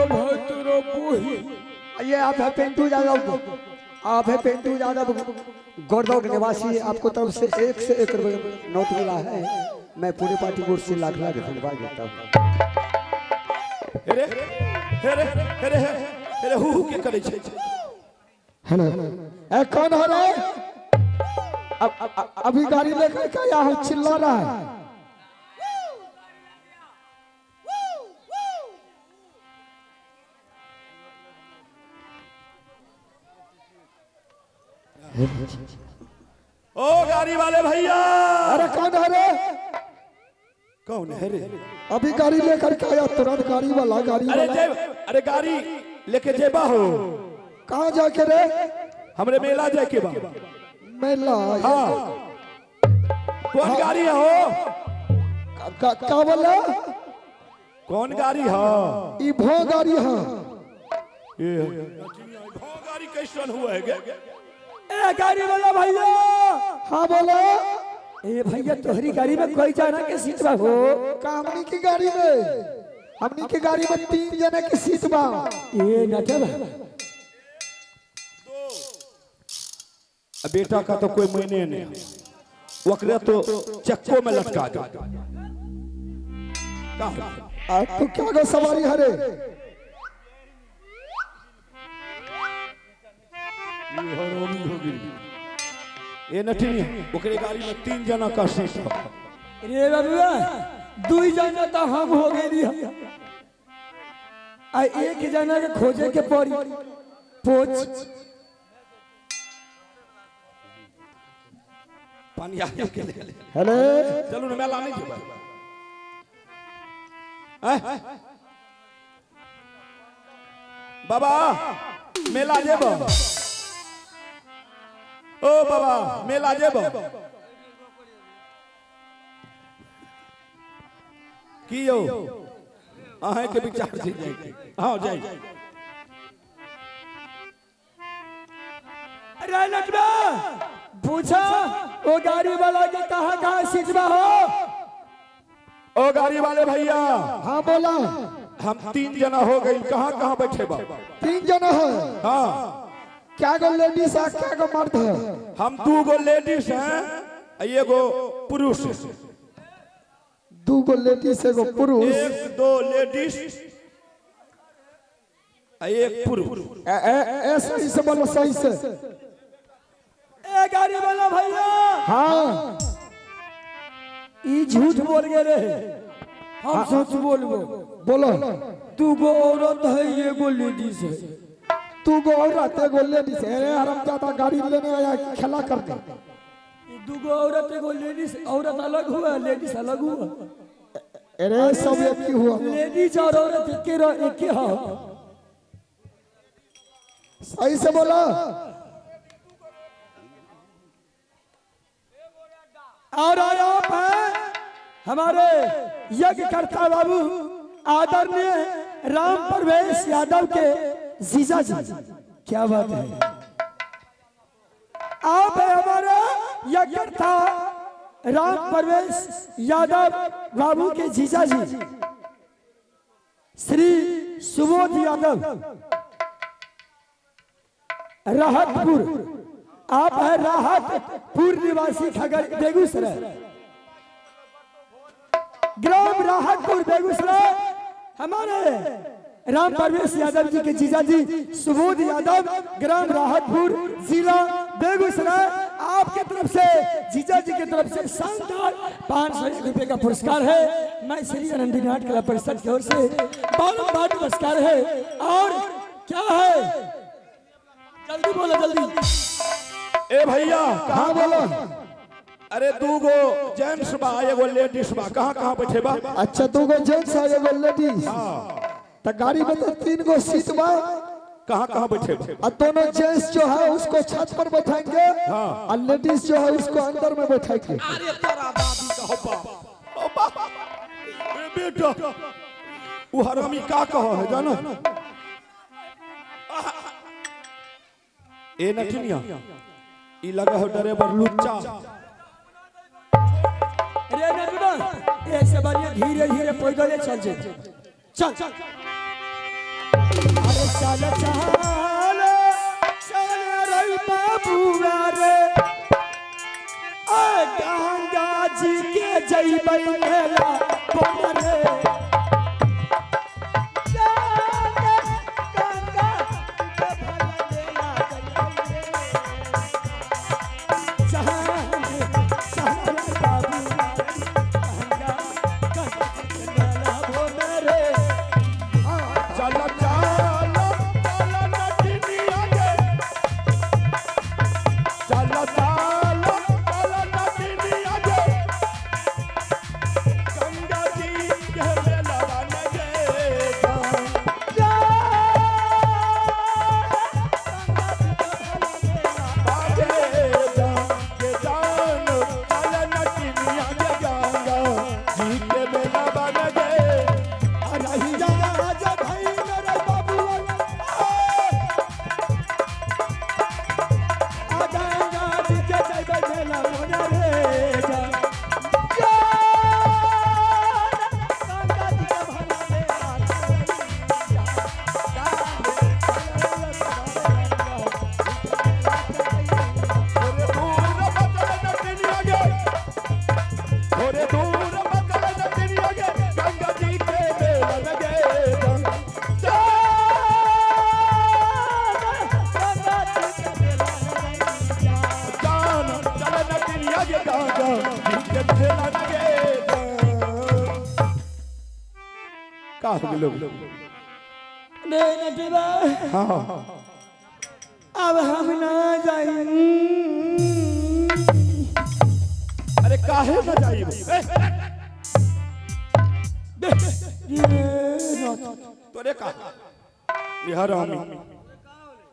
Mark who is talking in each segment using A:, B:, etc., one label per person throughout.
A: तेरो भाई तेरो बोही। ये आप है पिंटू यादव, आप है पिंटू यादव गोरदौड़ निवासी। आपको तरफ से 1 से 1 रुपये नोट मिला है। मैं पूरी पार्टी बोर्ड से लाख लाख धन्यवाद देता हूँ। कौन हो रहा है? अभी गाड़ी लेकर क्या यहाँ चिल्ला रहा है?
B: ओ गाड़ी वाले भैया,
A: अरे कौन है रे?
B: कौन है रे?
A: अभी गाड़ी लेकर के आया, तुरंत गाड़ी वाला
B: अरे गाड़ी लेके जेबा हो।
A: कहाँ जाके रे?
B: हमरे मेला जाके बा।
A: मेला?
B: हाँ। कौन गाड़ी है हो?
A: का बोला?
B: कौन गाड़ी है?
A: ई भो गाड़ी है।
B: ये भो गाड़ी कैसन हुआ है?
A: ए गाड़ी वाला भैया। हाँ बोलो। ए भैया तोहरी गाड़ी में कोई जाना के सीट बा हो? हमनी की गाड़ी में, हमनी की गाड़ी में 3 जने की सीट बा। ये नटब
B: बेटा का तो कोई महीने नहीं, वकरे तो चक्कों में लटका दो।
A: तो क्या गो सवारी हरे?
B: ये नठिनी ओकरे गाड़ी में 3 जना का सीट है।
A: रे बाबूआ 2 जना तो हम हो गए आ 1 जना के खोजे के पड़ी। पोछ
B: पानी आके के ले।
A: हेलो
B: चलो ना मेला नहीं जेबा। बाबा मेला जेबा। ओ बाबा मेला जेबा की यो अहे के विचार से जाई। हां जाई।
A: अरे नटबा पूछा वो गाड़ी वाला के कहां सीटवा हो?
B: ओ गाड़ी वाले भैया।
A: हाँ बोला।
B: हम 3 जना हो गई, कहां बैठे बा?
A: 3 जना है।
B: हाँ।
A: क्या गो लेडीज है, क्या गो मर्द है?
B: हम 2 गो लेडीज हैं, एगो पुरुष।
A: 2 गो लेडीज, एगो पुरुष।
B: 1-2 लेडीज, 1 पुरुष।
A: ऐसे ही से बोलो, सही से। ए गाड़ी वाला भैया। हाँ ई झूठ बोल गए रे, हम सच बोलबो। बोलो 2 गो औरत है, एगो लेडीज है। 2 गो औरत, एगो लेडीज है। अरे हरामजादा गाड़ी लेने आया कि खेला करने? 2 गो औरत, एगो लेडीज। औरत अलग हुआ, लेडीज अलग हुआ। अरे सब एक ही हुआ। लेडीज और औरत एक ही हो। सही से बोला। और आप हैं हमारे यज्ञकर्ता बाबू आदरणीय राम प्रवेश यादव के जीजा जी। क्या बात है? आप है हमारे यज्ञकर्ता राम प्रवेश यादव बाबू के जीजा जी श्री सुबोध यादव राहतपुर। आप है राहतपुर निवासी खगड़ बेगूसराय, ग्राम राहतपुर बेगूसराय। हमारे राम प्रवेश यादव जी के जीजा जी सुबोध यादव, ग्राम राहतपुर, जिला बेगूसराय। आपके तरफ से जीजा जी की तरफ से शानदार 501 रुपए का पुरस्कार है। मैं श्री आनंदी नाट कला परिषद की ओर से बार पुरस्कार है। और क्या है? जल्दी बोलो जल्दी।
B: ए भैया।
A: हाँ बोलो।
B: अरे 2 गो जेंट्स बा, एगो लेडीज बा, कहां बैठे बा?
A: अच्छा 2 गो जेंट्स है, एगो लेडीज। तो गाड़ी में तो 3 गो सीट बा,
B: कहां बैठे बा?
A: और दोनों जेंट्स जो है उसको छत पर बैठाएंगे, और लेडीज जो है उसको अंदर में बैठाएंगे।
B: अरे तेरा दादी का हो बाप। ए बेटा वो हरामी का कहो है जानो? ए नठिनिया ई लगा हो ड्राइवर लुच्चा।
A: अरे नटबा ऐसे बढ़िया धीरे धीरे पैदल चल। चल चल चल रे बाबुआ रे गंगा जी के जइबै मेला बन रे
B: का हो गेलो
A: नहीं नटीबा
B: हां
A: अब हम ना जाई
B: अरे काहे न जाई तोरे का बिहार हम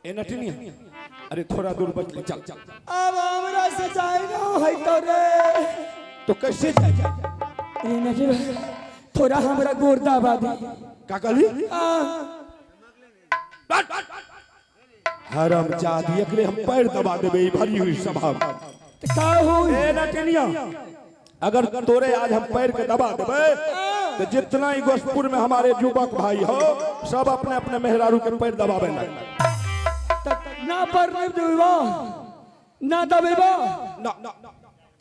B: ए नटनी अरे थोड़ा दूर बच ले चल चल
A: अब हमरा से जाई ना है तो रे
B: तो कैसे जाई
A: ए नटीबा थोड़ा हमरा गोरदा बादी
B: का कहली हरम जादी एकरे हम पैर दबा देबे ई भरी हुई सभा
A: तो का हो
B: ए नटनिया अगर तोरे आज हम पैर के दबा देबे तो जितना ही गोसपुर में हमारे युवक भाई हो सब अपने अपने मेहरारू के पैर दबावे लगे
A: ना पर नहीं देबा ना दबेबा
B: ना ना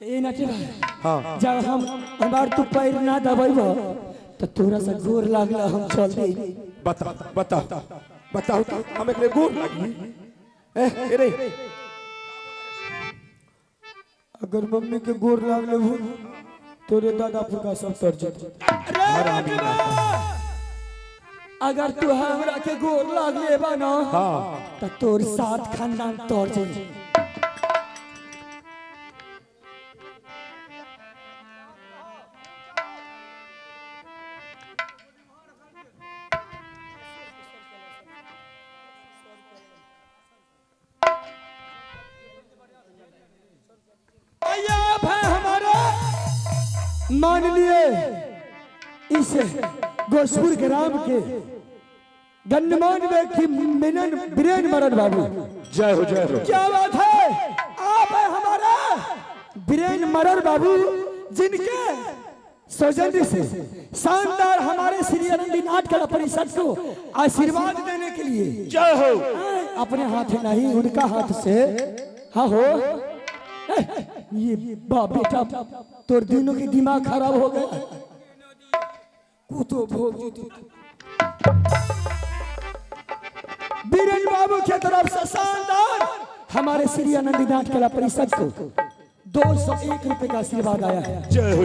A: ए नटीबा
B: हां
A: जब हम हमार तू पैर ना दबेबा तो थोड़ा सा गोर लागला हम चल दे
B: बता बता बताओ तो हम एकरे गोर लगी ए रे
A: अगर मम्मी के गोर लागले हो तोरे दादा फुका सब तर जते अगर तू हमरा के गोर लागले बा ना
B: हां
A: तो तोर साथ खानदान तर जाई मान लिए इस गोसपुर ग्राम के गण्यमान्य व्यक्ति मिलन बीरेन मरण बाबू
B: जय हो
A: क्या बात है आप है हमारा बीरेन मरण बाबू जिनके सौजन्य से शानदार हमारे श्री अनंतनाथ कला परिषद को आशीर्वाद देने के लिए
B: जय हो
A: अपने हाथ नहीं उनका हाथ से हाँ हो ये बाप बेटा तोर दिनों की दिमाग खराब हो गया कुतो भोग बीरेन बाबू की तरफ से शानदार हमारे श्री अनंतनाथ कला परिषद को 201 रुपए का आशीर्वाद आया है
B: जय हो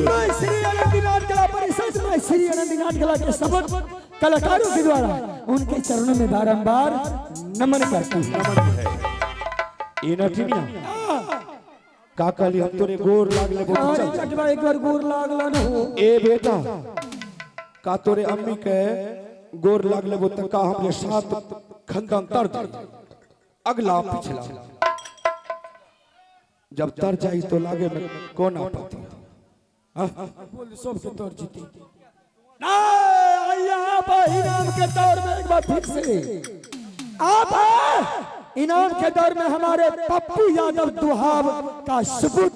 A: मैं श्री अनंतनाथ कला परिषद में श्री अनंतनाथ कला के समस्त कलाकारों के द्वारा उनके चरणों में बारंबार नमन करता
B: हूं का कहली हम तोरे गोर लागले
A: चल चटवा एक बार गोर लागला न हो
B: ए बेटा का तोरे अम्मी के गोर लागले वो तक का हमरे साथ खंदन तर दे अगला पिछला जब तर जाई तो लागे में कौन आ पाती
A: बोल सब के तर जीती ना आया भाई नाम के दौर में एक बार फिर से आप इनाम के दौर में हमारे पप्पू यादव दुहाब का सबूत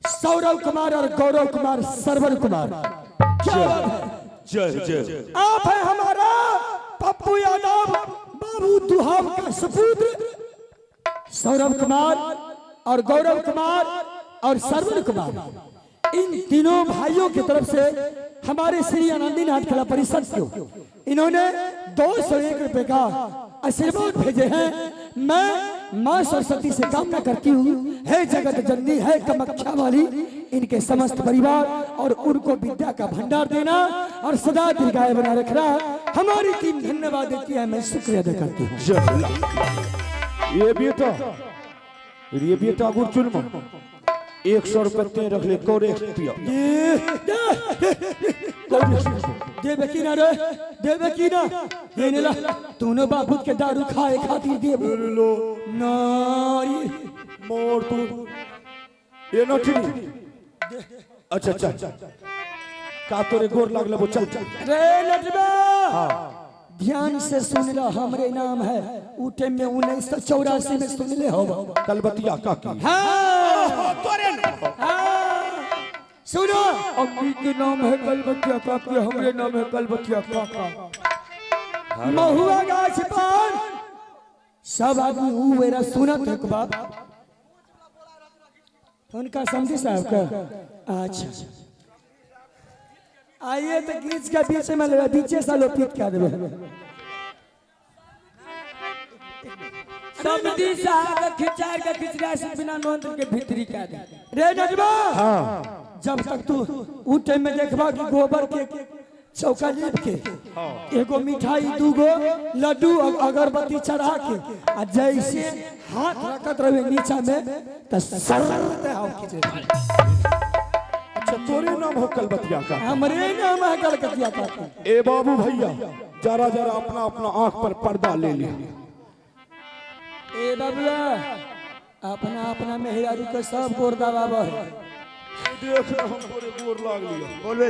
A: सौरव कुमार और गौरव कुमार सरवर कुमार क्या बात है
B: जय जय
A: आप है हमारा पप्पू यादव सुहाव का सुपुत्र सौरभ कुमार और गौरव कुमार और सरवण कुमार, इन तीनों भाइयों की तरफ से हमारे श्री आनंदीनाथ कला परिषद को इन्होंने 201 रुपए का आशीर्वाद भेजे हैं। मैं मां सरस्वती से कामना करती हूँ, है जगत जननी, है कामाख्या वाली, इनके समस्त परिवार और उनको विद्या का भंडार देना और सदा दीर्घायु बना रखना। हमारी टीम धन्यवाद देती है, मैं शुक्रिया अदा करती हूँ।
B: ये बेटा गुरचुन में 100 रुपये रख ले, कौरे पिया
A: देवे की ना रे, देवे की ना, ये नेला तूने बाबू के दारू खाए खातिर दे
B: लो
A: नारी
B: मोर तू ये न ठीक। अच्छा अच्छा का तोरे गोर लागले वो चल चल
A: रे लटबा। ध्यान से सुन ला, हमरे नाम है उठे में 1984 में सुन ले हो
B: कलबतिया का की।
A: हाँ
B: तोरे न
A: सुनो,
C: अम्मी के नाम है कलबतिया काकी, हमरे नाम है कलबतिया काका।
A: महुआ गाछ पर सब आदमी ऊ वेरा सुनत एक बात उनका समझी साहब का। अच्छा आइए तो गीत के बीच में लगा, बीचे सालों पीट क्या देवे
C: सब दिशा के खिंचा के खिचड़ा से बिना नोंद के भीतरी का दे
A: रे नजबा। जब तक तू उठे में देखबा कि गोबर के चौका लीप के एगो मिठाई, दूगो लड्डू और अगरबत्ती चढ़ा के आ जैसे हाथ रखत रहे नीचा में त सरते हो खींचे।
B: अच्छा तोरे नाम हो कलबतिया का,
A: हमरे नाम है कलकतिया का।
B: ए बाबू भैया जरा जरा अपना अपना आंख पर पर्दा ले ले।
A: ए बबुआ अपना अपना मेहरारू के सब गोर दबाव है।
B: देख हम तोरे गोर लाग लिया बोले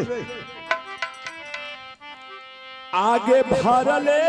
B: आगे भरले